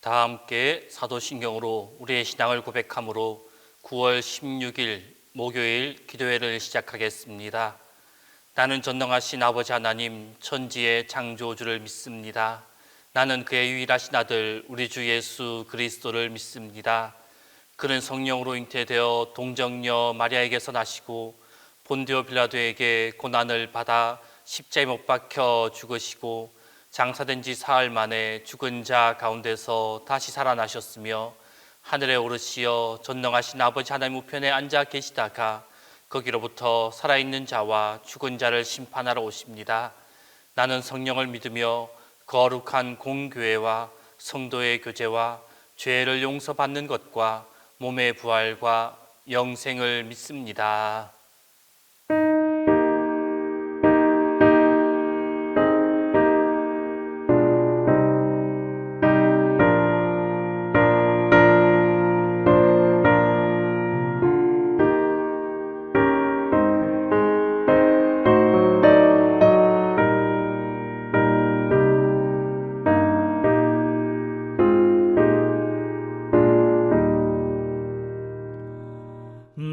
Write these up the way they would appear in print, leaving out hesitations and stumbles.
다 함께 사도신경으로 우리의 신앙을 고백함으로 9월 16일 목요일 기도회를 시작하겠습니다. 나는 전능하신 아버지 하나님 천지의 창조주를 믿습니다. 나는 그의 유일하신 아들 우리 주 예수 그리스도를 믿습니다. 그는 성령으로 잉태되어 동정녀 마리아에게서 나시고 본디오 빌라도에게 고난을 받아 십자가에 못 박혀 죽으시고 장사된 지 사흘 만에 죽은 자 가운데서 다시 살아나셨으며 하늘에 오르시어 전능하신 아버지 하나님 우편에 앉아 계시다가 거기로부터 살아있는 자와 죽은 자를 심판하러 오십니다. 나는 성령을 믿으며 거룩한 공교회와 성도의 교제와 죄를 용서받는 것과 몸의 부활과 영생을 믿습니다.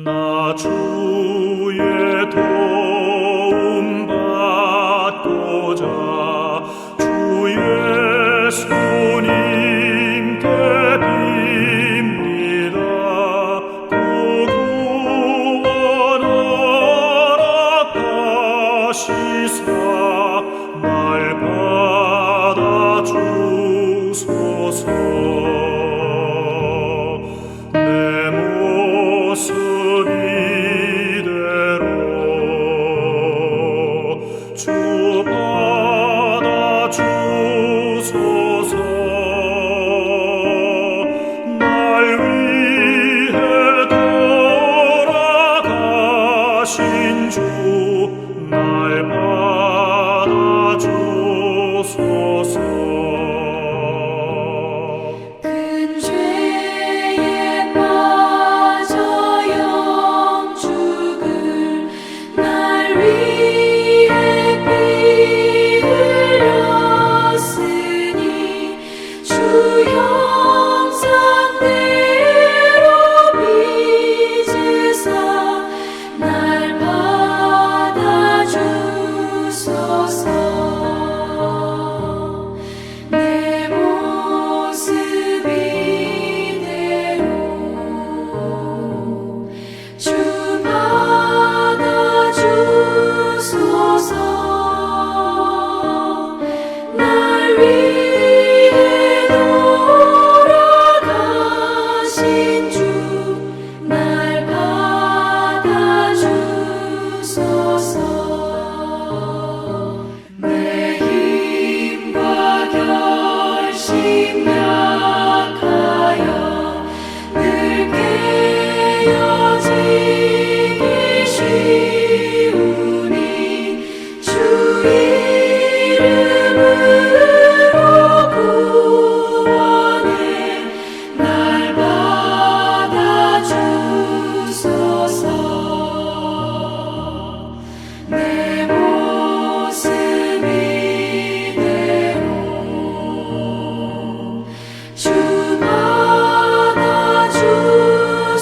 나 주의 도움 받고자 주 예수님께 빕니다. 그 구원하라 가시사 날 받아주소서.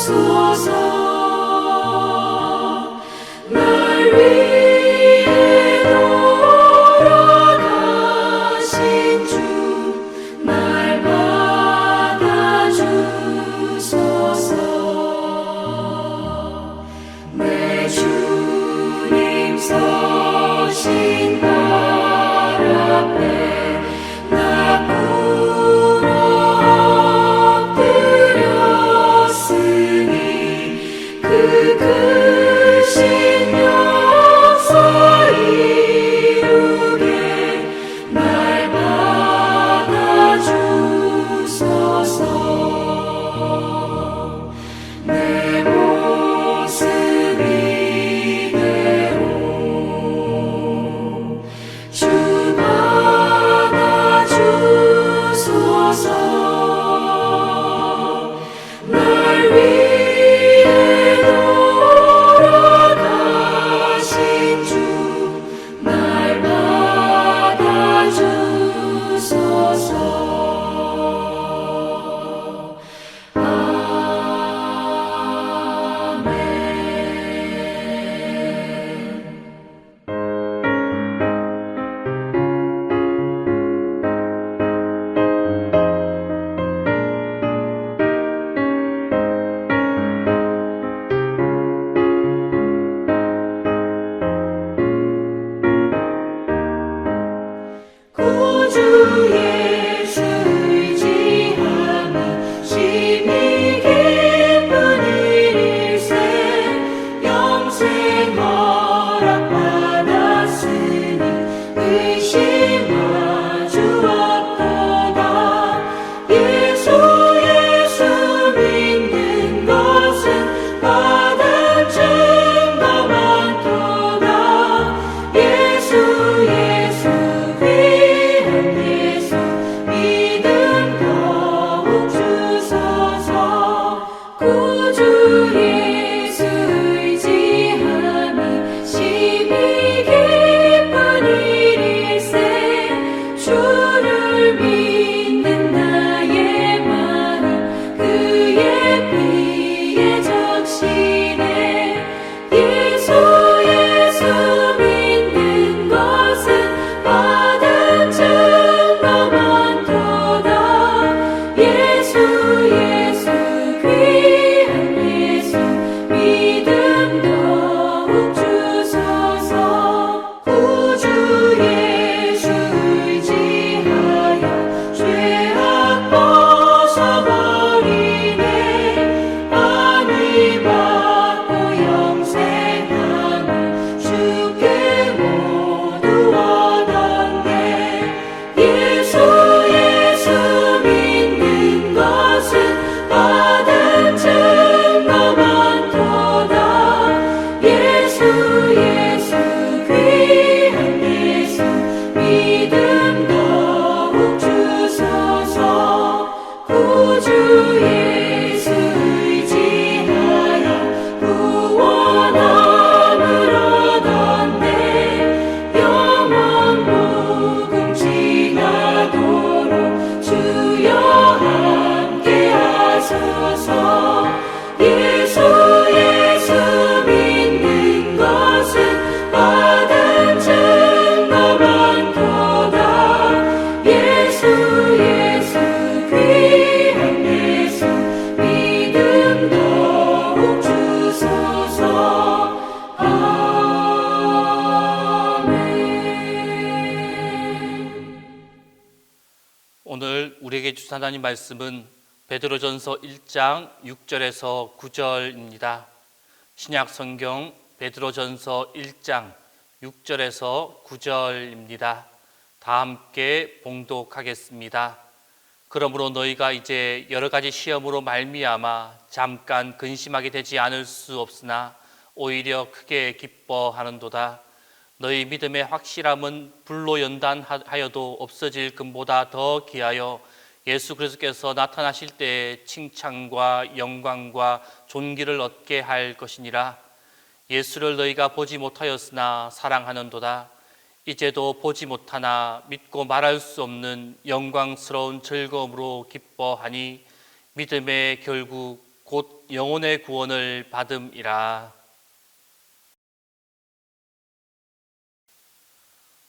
주소서. 오늘 우리에게 주신 하나님 말씀은 베드로전서 1장 6절에서 9절입니다. 신약 성경 베드로전서 1장 6절에서 9절입니다. 다 함께 봉독하겠습니다. 그러므로 너희가 이제 여러 가지 시험으로 말미암아 잠깐 근심하게 되지 않을 수 없으나 오히려 크게 기뻐하는도다. 너희 믿음의 확실함은 불로 연단하여도 없어질 금보다 더 귀하여 예수 그리스도께서 나타나실 때에 칭찬과 영광과 존귀를 얻게 할 것이니라. 예수를 너희가 보지 못하였으나 사랑하는도다. 이제도 보지 못하나 믿고 말할 수 없는 영광스러운 즐거움으로 기뻐하니 믿음의 결국 곧 영혼의 구원을 받음이라.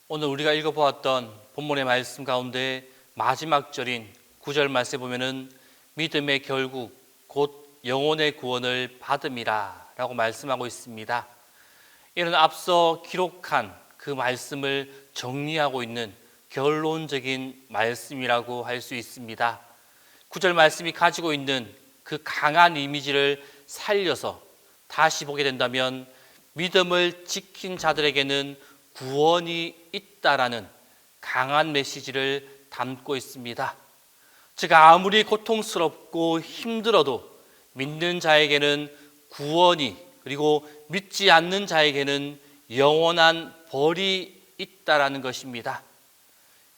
오늘 우리가 읽어보았던 본문의 말씀 가운데 마지막 절인 9절 말씀에 보면은 믿음의 결국 곧 영혼의 구원을 받음이라 라고 말씀하고 있습니다. 이는 앞서 기록한 그 말씀을 정리하고 있는 결론적인 말씀이라고 할 수 있습니다. 9절 말씀이 가지고 있는 그 강한 이미지를 살려서 다시 보게 된다면 믿음을 지킨 자들에게는 구원이 있다라는 강한 메시지를 담고 있습니다. 즉 아무리 고통스럽고 힘들어도 믿는 자에게는 구원이, 그리고 믿지 않는 자에게는 영원한 벌이 있다라는 것입니다.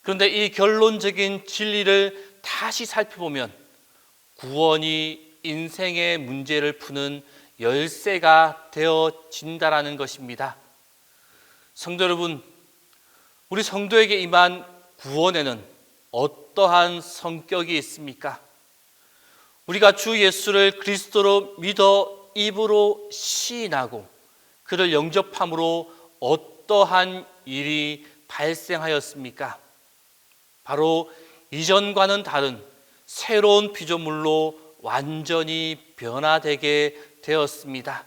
그런데 이 결론적인 진리를 다시 살펴보면 구원이 인생의 문제를 푸는 열쇠가 되어진다라는 것입니다. 성도 여러분, 우리 성도에게 임한 구원에는 어떠한 성격이 있습니까? 우리가 주 예수를 그리스도로 믿어 입으로 시인하고 그를 영접함으로 어떠한 일이 발생하였습니까? 바로 이전과는 다른 새로운 피조물로 완전히 변화되게 되었습니다.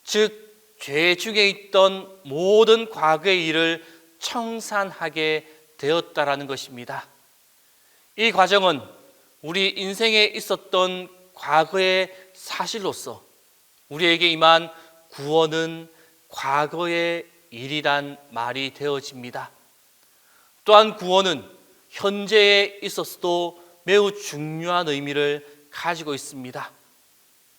즉 죄 중에 있던 모든 과거의 일을 청산하게 되었다라는 것입니다. 이 과정은 우리 인생에 있었던 과거의 사실로서 우리에게 임한 구원은 과거의 일이란 말이 되어집니다. 또한 구원은 현재에 있어서도 매우 중요한 의미를 가지고 있습니다.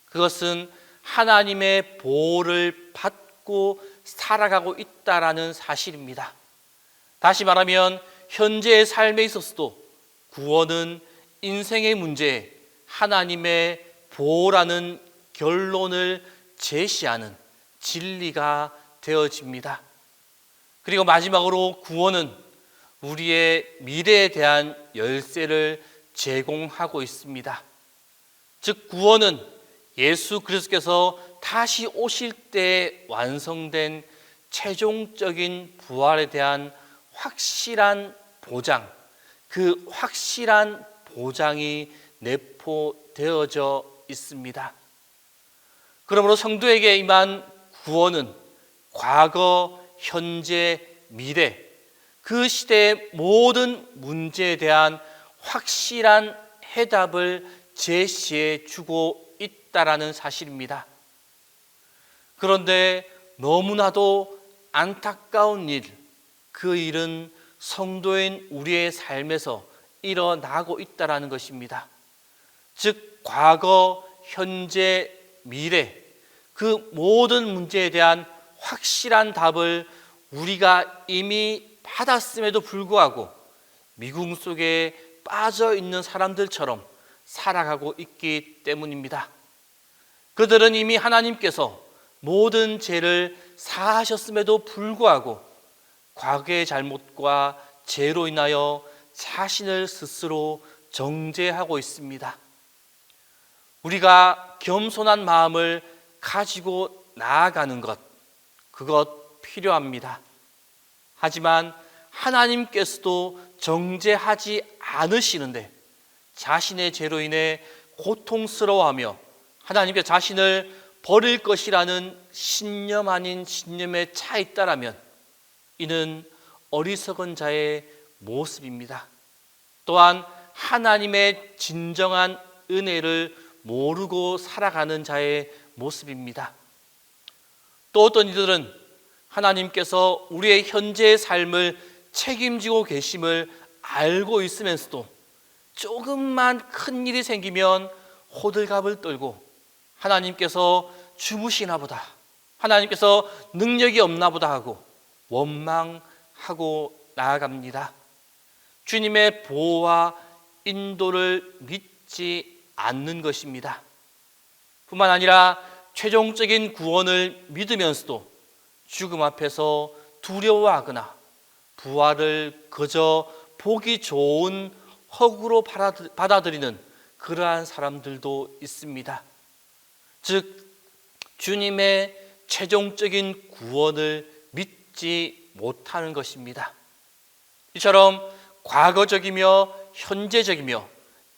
그것은 하나님의 보호를 받고 살아가고 있다라는 사실입니다. 다시 말하면 현재의 삶에 있어서도 구원은 인생의 문제에 하나님의 보호라는 결론을 제시하는 진리가 되어집니다. 그리고 마지막으로 구원은 우리의 미래에 대한 열쇠를 제공하고 있습니다. 즉 구원은 예수 그리스도께서 다시 오실 때 완성된 최종적인 부활에 대한 확실한 보장, 그 확실한 보장이 내포되어져 있습니다. 그러므로 성도에게 임한 구원은 과거, 현재, 미래 그 시대의 모든 문제에 대한 확실한 해답을 제시해 주고 있다라는 사실입니다. 그런데 너무나도 안타까운 일, 그 일은 성도인 우리의 삶에서 일어나고 있다라는 것입니다. 즉 과거, 현재, 미래 그 모든 문제에 대한 확실한 답을 우리가 이미 받았음에도 불구하고 미궁 속에 빠져 있는 사람들처럼 살아가고 있기 때문입니다. 그들은 이미 하나님께서 모든 죄를 사하셨음에도 불구하고 과거의 잘못과 죄로 인하여 자신을 스스로 정죄하고 있습니다. 우리가 겸손한 마음을 가지고 나아가는 것, 그것 필요합니다. 하지만 하나님께서도 정죄하지 않으시는데 자신의 죄로 인해 고통스러워하며 하나님께 자신을 버릴 것이라는 신념 아닌 신념에 차 있다라면 이는 어리석은 자의 모습입니다. 또한 하나님의 진정한 은혜를 모르고 살아가는 자의 모습입니다. 또 어떤 이들은 하나님께서 우리의 현재의 삶을 책임지고 계심을 알고 있으면서도 조금만 큰 일이 생기면 호들갑을 떨고 하나님께서 주무시나 보다, 하나님께서 능력이 없나 보다 하고 원망하고 나아갑니다. 주님의 보호와 인도를 믿지 않는 것입니다. 뿐만 아니라 최종적인 구원을 믿으면서도 죽음 앞에서 두려워하거나 부활을 그저 보기 좋은 허구로 받아들이는 그러한 사람들도 있습니다. 즉 주님의 최종적인 구원을 믿지 못하는 것입니다. 이처럼 과거적이며 현재적이며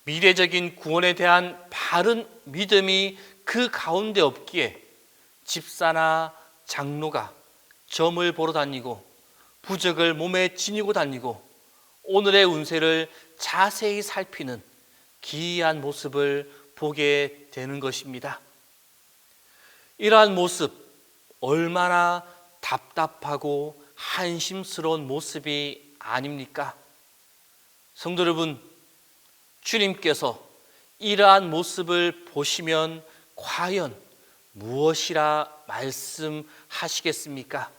미래적인 구원에 대한 바른 믿음이 그 가운데 없기에 집사나 장로가 점을 보러 다니고 부적을 몸에 지니고 다니고 오늘의 운세를 자세히 살피는 기이한 모습을 보게 되는 것입니다. 이러한 모습, 얼마나 답답하고 한심스러운 모습이 아닙니까? 성도 여러분, 주님께서 이러한 모습을 보시면 과연 무엇이라 말씀하시겠습니까?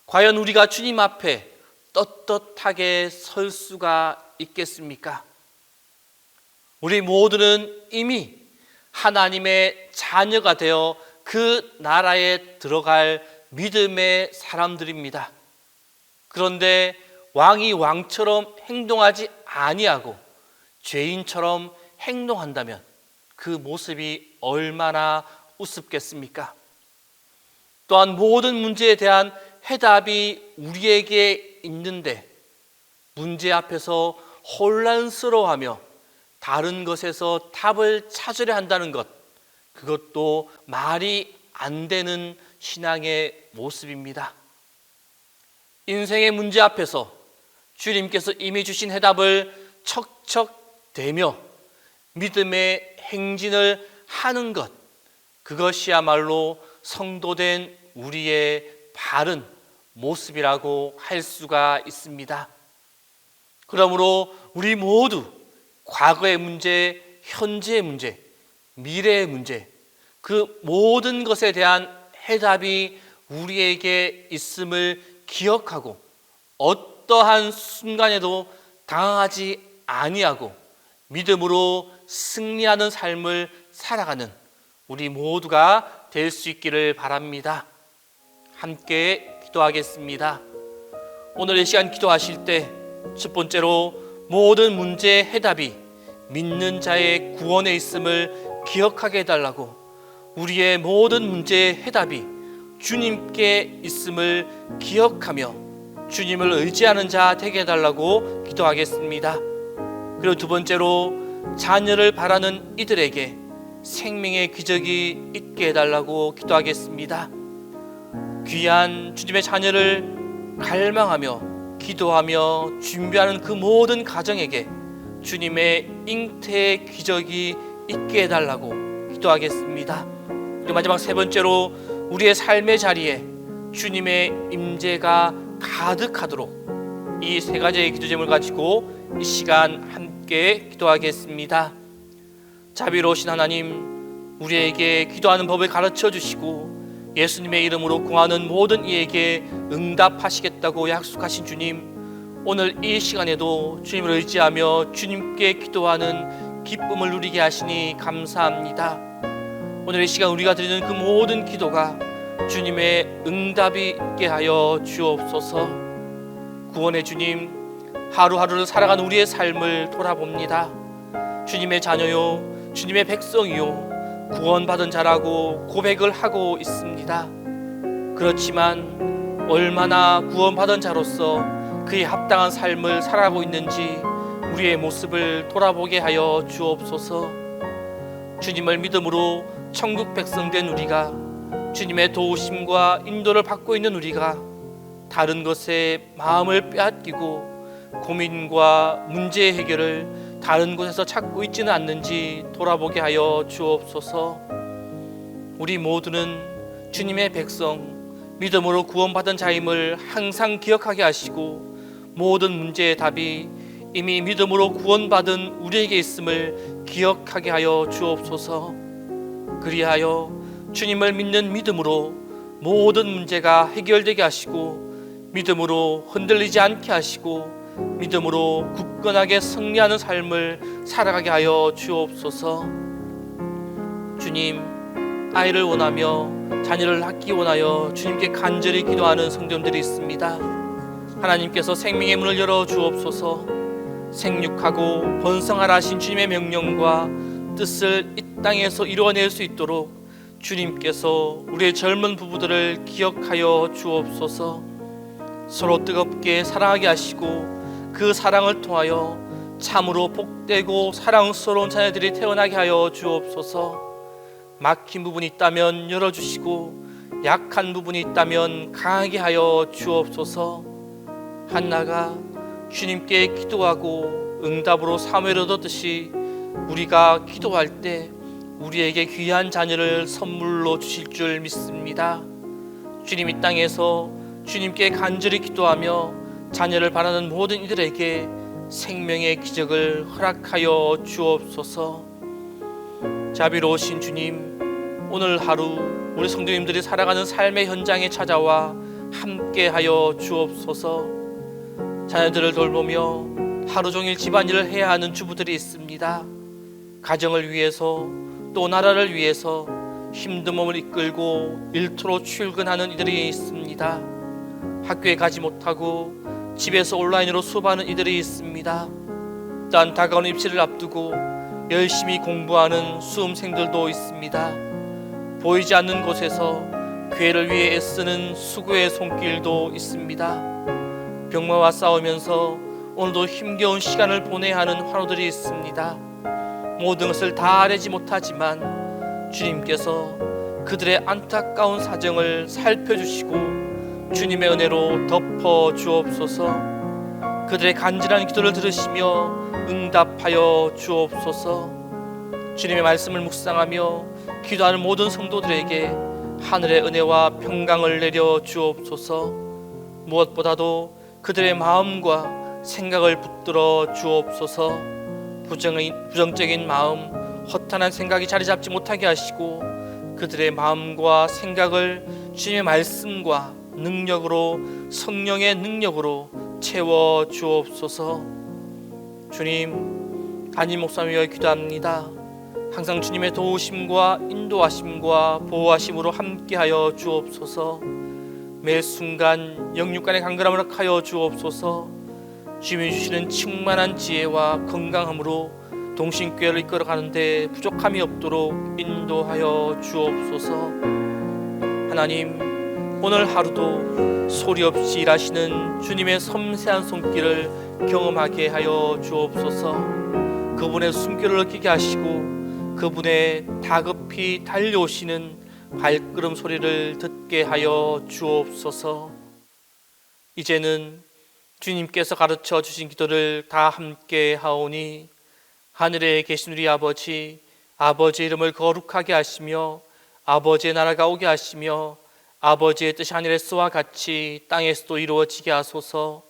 과연 우리가 주님 앞에 떳떳하게 설 수가 있겠습니까? 우리 모두는 이미 하나님의 자녀가 되어 그 나라에 들어갈 믿음의 사람들입니다. 그런데 왕이 왕처럼 행동하지 아니하고 죄인처럼 행동한다면 그 모습이 얼마나 우습겠습니까? 또한 모든 문제에 대한 해답이 우리에게 있는데 문제 앞에서 혼란스러워하며 다른 것에서 답을 찾으려 한다는 것, 그것도 말이 안 되는 신앙의 모습입니다. 인생의 문제 앞에서 주님께서 이미 주신 해답을 척척대며 믿음의 행진을 하는 것, 그것이야말로 성도된 우리의 바른 모습이라고 할 수가 있습니다. 그러므로 우리 모두 과거의 문제, 현재의 문제, 미래의 문제, 그 모든 것에 대한 해답이 우리에게 있음을 기억하고 어떠한 순간에도 당황하지 아니하고 믿음으로 승리하는 삶을 살아가는 우리 모두가 될 수 있기를 바랍니다. 함께 기도하겠습니다. 오늘 이 시간 기도하실 때 첫 번째로 모든 문제의 해답이 믿는 자의 구원에 있음을 기억하게 해달라고, 우리의 모든 문제의 해답이 주님께 있음을 기억하며 주님을 의지하는 자 되게 해달라고 기도하겠습니다. 그리고 두 번째로 자녀를 바라는 이들에게 생명의 기적이 있게 해달라고 기도하겠습니다. 귀한 주님의 자녀를 갈망하며 기도하며 준비하는 그 모든 가정에게 주님의 잉태의 기적이 있게 해달라고 기도하겠습니다. 그리고 마지막 세 번째로 우리의 삶의 자리에 주님의 임재가 가득하도록 이 세 가지의 기도 제목을 가지고 이 시간 함께 기도하겠습니다. 자비로우신 하나님, 우리에게 기도하는 법을 가르쳐 주시고 예수님의 이름으로 구하는 모든 이에게 응답하시겠다고 약속하신 주님, 오늘 이 시간에도 주님을 의지하며 주님께 기도하는 기쁨을 누리게 하시니 감사합니다. 오늘 이 시간 우리가 드리는 그 모든 기도가 주님의 응답이 있게 하여 주옵소서. 구원의 주님, 하루하루를 살아가는 우리의 삶을 돌아봅니다. 주님의 자녀요, 주님의 백성이요, 구원받은 자라고 고백을 하고 있습니다. 그렇지만 얼마나 구원받은 자로서 그에 합당한 삶을 살아가고 있는지 우리의 모습을 돌아보게 하여 주옵소서. 주님을 믿음으로 천국 백성 된 우리가, 주님의 도우심과 인도를 받고 있는 우리가 다른 것에 마음을 빼앗기고 고민과 문제 해결을 다른 곳에서 찾고 있지는 않는지 돌아보게 하여 주옵소서. 우리 모두는 주님의 백성, 믿음으로 구원받은 자임을 항상 기억하게 하시고 모든 문제의 답이 이미 믿음으로 구원받은 우리에게 있음을 기억하게 하여 주옵소서. 그리하여 주님을 믿는 믿음으로 모든 문제가 해결되게 하시고 믿음으로 흔들리지 않게 하시고 믿음으로 굳건하게 승리하는 삶을 살아가게 하여 주옵소서. 주님, 아이를 원하며 자녀를 낳기 원하여 주님께 간절히 기도하는 성도님들이 있습니다. 하나님께서 생명의 문을 열어 주옵소서. 생육하고 번성하라 하신 주님의 명령과 뜻을 이 땅에서 이루어낼 수 있도록 주님께서 우리의 젊은 부부들을 기억하여 주옵소서. 서로 뜨겁게 사랑하게 하시고 그 사랑을 통하여 참으로 복되고 사랑스러운 자녀들이 태어나게 하여 주옵소서. 막힌 부분이 있다면 열어주시고 약한 부분이 있다면 강하게 하여 주옵소서. 한나가 주님께 기도하고 응답으로 사무엘을 얻었듯이 우리가 기도할 때 우리에게 귀한 자녀를 선물로 주실 줄 믿습니다. 주님, 이 땅에서 주님께 간절히 기도하며 자녀를 바라는 모든 이들에게 생명의 기적을 허락하여 주옵소서. 자비로우신 주님, 오늘 하루 우리 성도님들이 살아가는 삶의 현장에 찾아와 함께하여 주옵소서. 자녀들을 돌보며 하루 종일 집안일을 해야 하는 주부들이 있습니다. 가정을 위해서 또 나라를 위해서 힘든 몸을 이끌고 일터로 출근하는 이들이 있습니다. 학교에 가지 못하고 집에서 온라인으로 수업하는 이들이 있습니다. 또한 다가오는 입시를 앞두고 열심히 공부하는 수험생들도 있습니다. 보이지 않는 곳에서 교회를 위해 애쓰는 수고의 손길도 있습니다. 병마와 싸우면서 오늘도 힘겨운 시간을 보내야 하는 환우들이 있습니다. 모든 것을 다 알지 못하지만 주님께서 그들의 안타까운 사정을 살펴주시고 주님의 은혜로 덮어 주옵소서. 그들의 간절한 기도를 들으시며 응답하여 주옵소서. 주님의 말씀을 묵상하며 기도하는 모든 성도들에게 하늘의 은혜와 평강을 내려 주옵소서. 무엇보다도 그들의 마음과 생각을 붙들어 주옵소서. 부정적인 마음, 허탄한 생각이 자리 잡지 못하게 하시고 그들의 마음과 생각을 주님의 말씀과 능력으로, 성령의 능력으로 채워 주옵소서. 주님, 담임 목사님 위하여 기도합니다. 항상 주님의 도우심과 인도하심과 보호하심으로 함께하여 주옵소서. 매 순간 영육간의 강건함을 허락하여 주옵소서. 주님이 주시는 충만한 지혜와 건강함으로 동신교회를 이끌어가는데 부족함이 없도록 인도하여 주옵소서. 하나님, 오늘 하루도 소리 없이 일하시는 주님의 섬세한 손길을 경험하게 하여 주옵소서. 그분의 숨결을 느끼게 하시고 그분의 다급히 달려오시는 발걸음 소리를 듣게 하여 주옵소서. 이제는 주님께서 가르쳐 주신 기도를 다 함께 하오니 하늘에 계신 우리 아버지, 아버지의 이름을 거룩하게 하시며 아버지의 나라가 오게 하시며 아버지의 뜻이 하늘에서와 같이 땅에서도 이루어지게 하소서.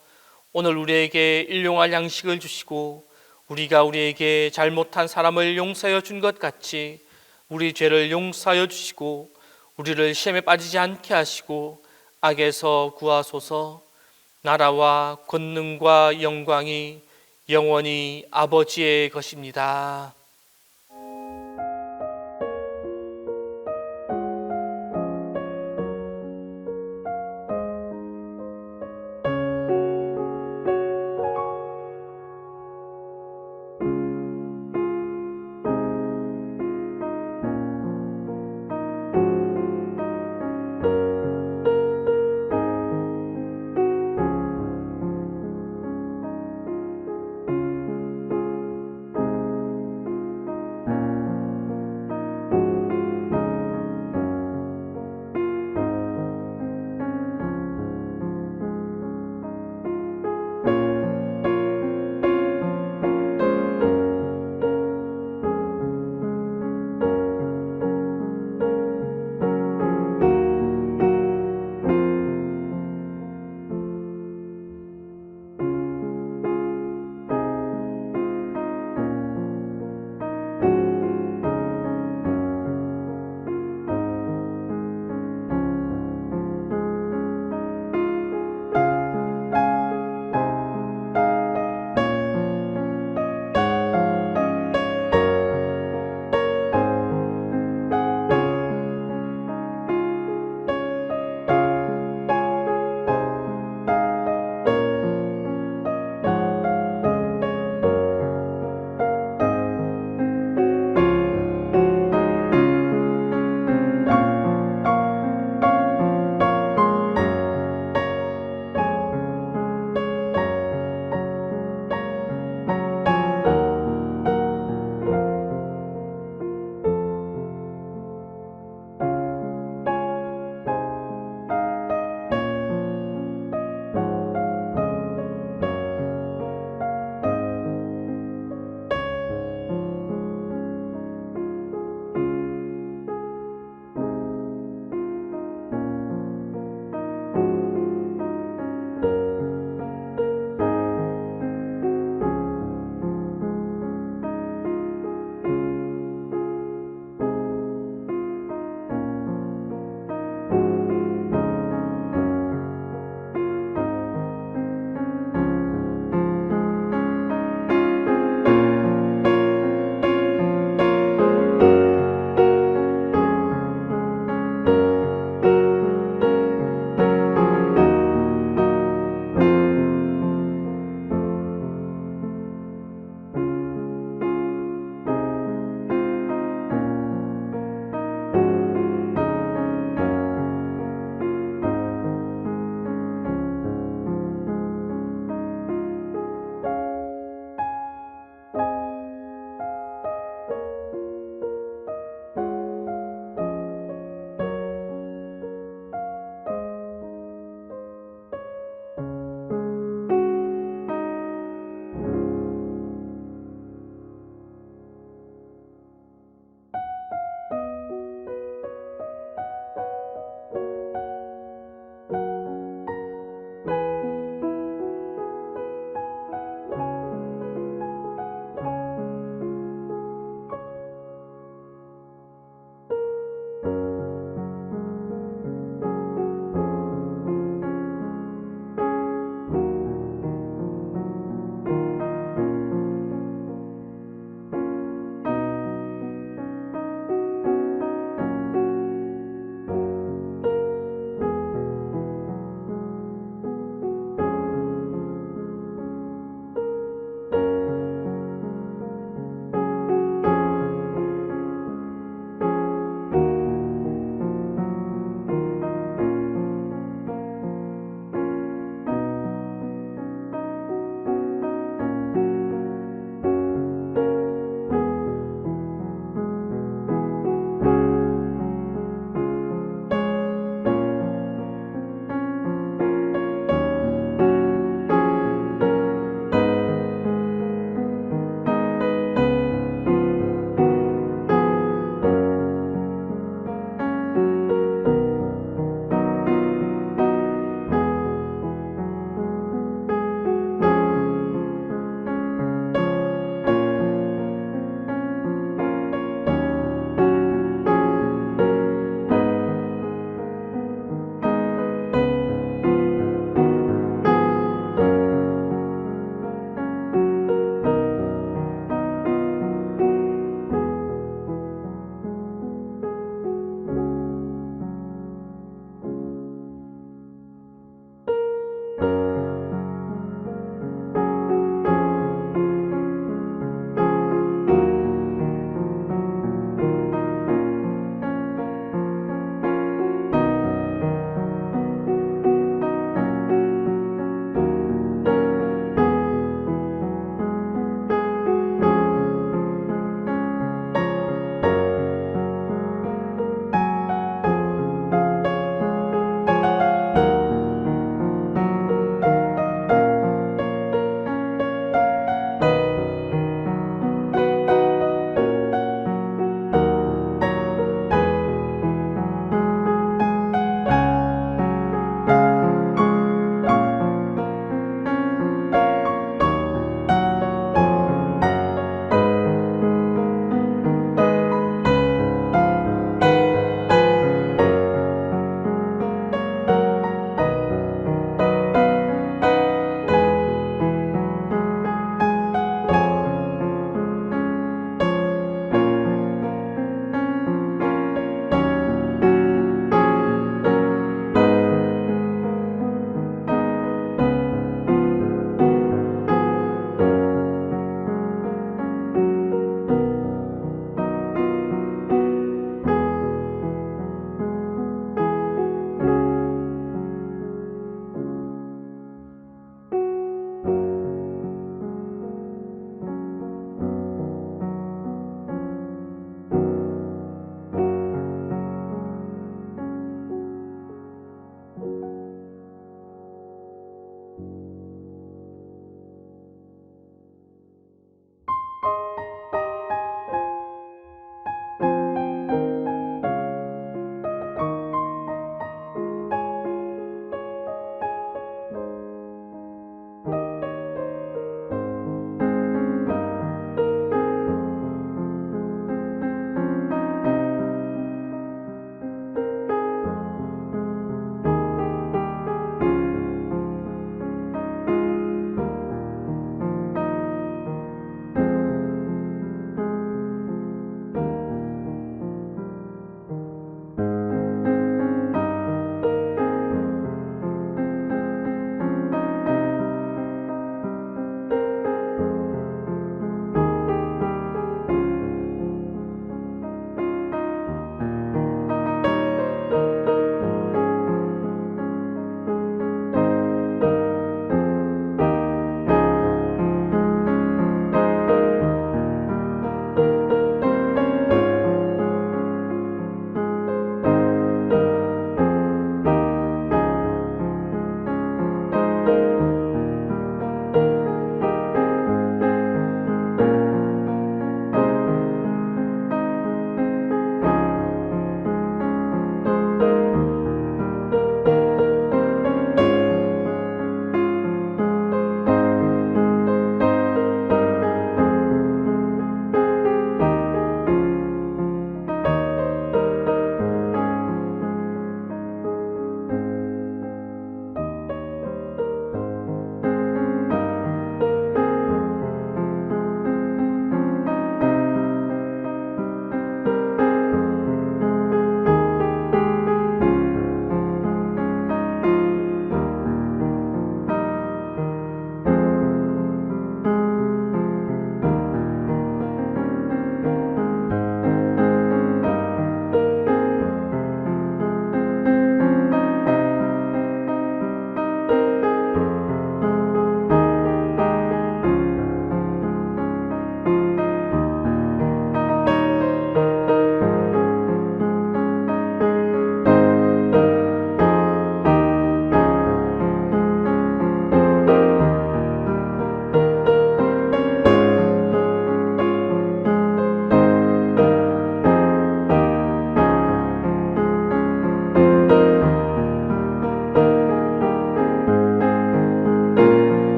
오늘 우리에게 일용할 양식을 주시고 우리가 우리에게 잘못한 사람을 용서하여 준 것 같이 우리 죄를 용서하여 주시고 우리를 시험에 빠지지 않게 하시고 악에서 구하소서. 나라와 권능과 영광이 영원히 아버지의 것입니다.